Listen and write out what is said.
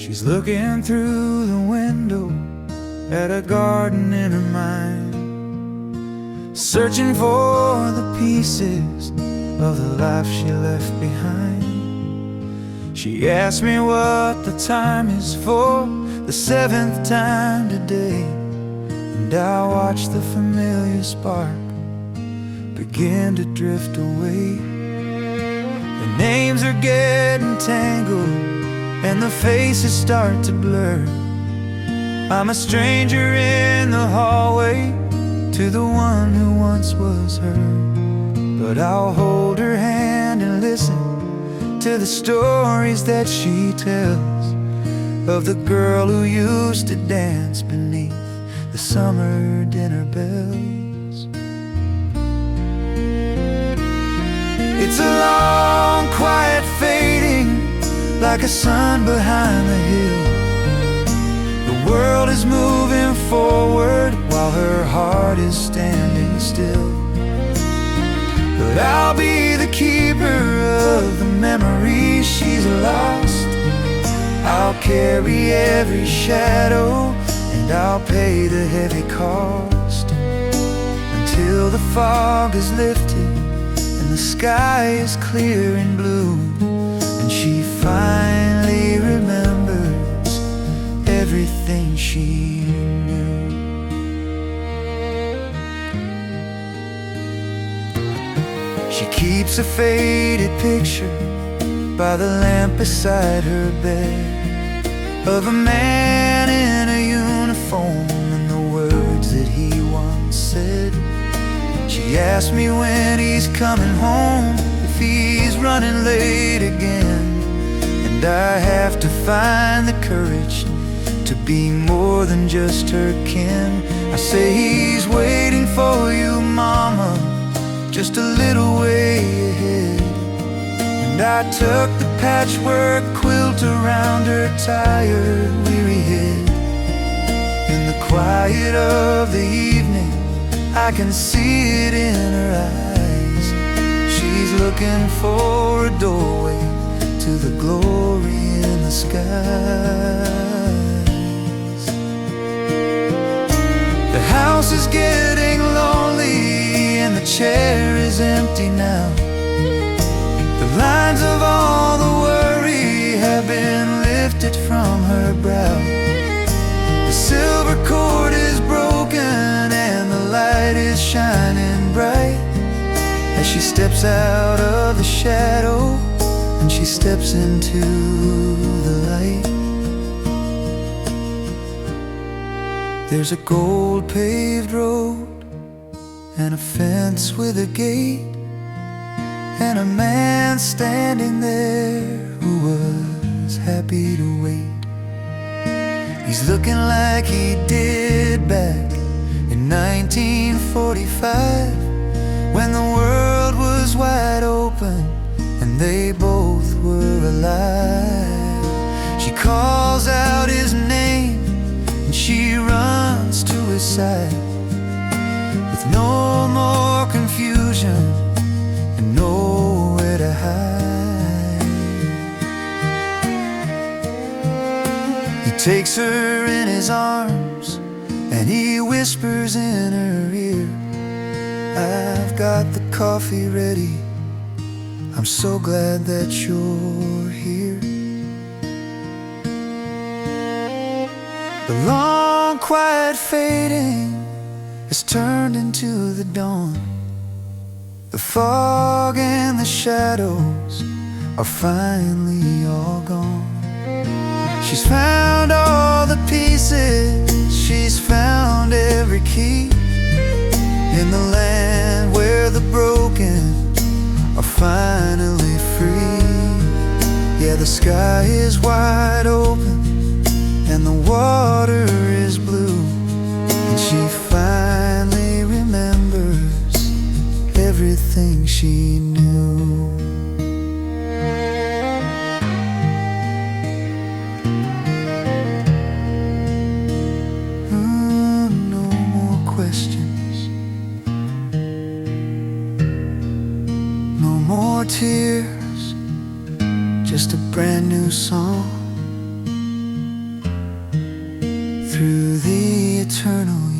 She's looking through the window at a garden in her mind, searching for the pieces of the life she left behind. She asked me what the time is for the 7th time today, and I watched the familiar spark begin to drift away. The names are getting tangled and the faces start to blur. I'm a stranger in the hallway to the one who once was her, but I'll hold her hand and listen to the stories that she tells of the girl who used to dance beneath the summer dinner bells. It's a long, quiet fading, like a sun behind the hill. The world is moving forward while her heart is standing still. But I'll be the keeper of the memories she's lost. I'll carry every shadow and I'll pay the heavy cost, until the fog is lifted and the sky is clear and blue, and she finally remembers everything she knew. She keeps a faded picture by the lamp beside her bed, of a man in a uniform and the words that he once said. She asked me when he's coming home, if he's running late again, and I have to find the courage to be more than just her kin. I say he's waiting for you, mama, just a little way ahead. And I tuck the patchwork quilt around her tired, weary head. In the quiet of the evening, I can see it in her eyes. She's looking for a doorway to the glory in the skies. The house is getting lonely and the chair is empty now. The lines of all the worry have been lifted from her brow. The silver cord is broken and the light is shining bright, as she steps out of the shadow and she steps into the light. There's a gold paved road and a fence with a gate, and a man standing there who was happy to wait. He's looking like he did back in 1945, when the world was wide open and they both were alive. She calls out his name and she runs to his side, with no more confusion and nowhere to hide. He takes her in his arms and he whispers in her ear, I've got the coffee ready, I'm so glad that you're here. The long quiet fading has turned into the dawn. The fog and the shadows are finally all gone. She's found all the pieces, she's found every key, in the land where the broken are finally free. Yeah, the sky is wide open and the water is blue, and she finally remembers everything she knew. No more questions, no more tears, just a brand new song. eternal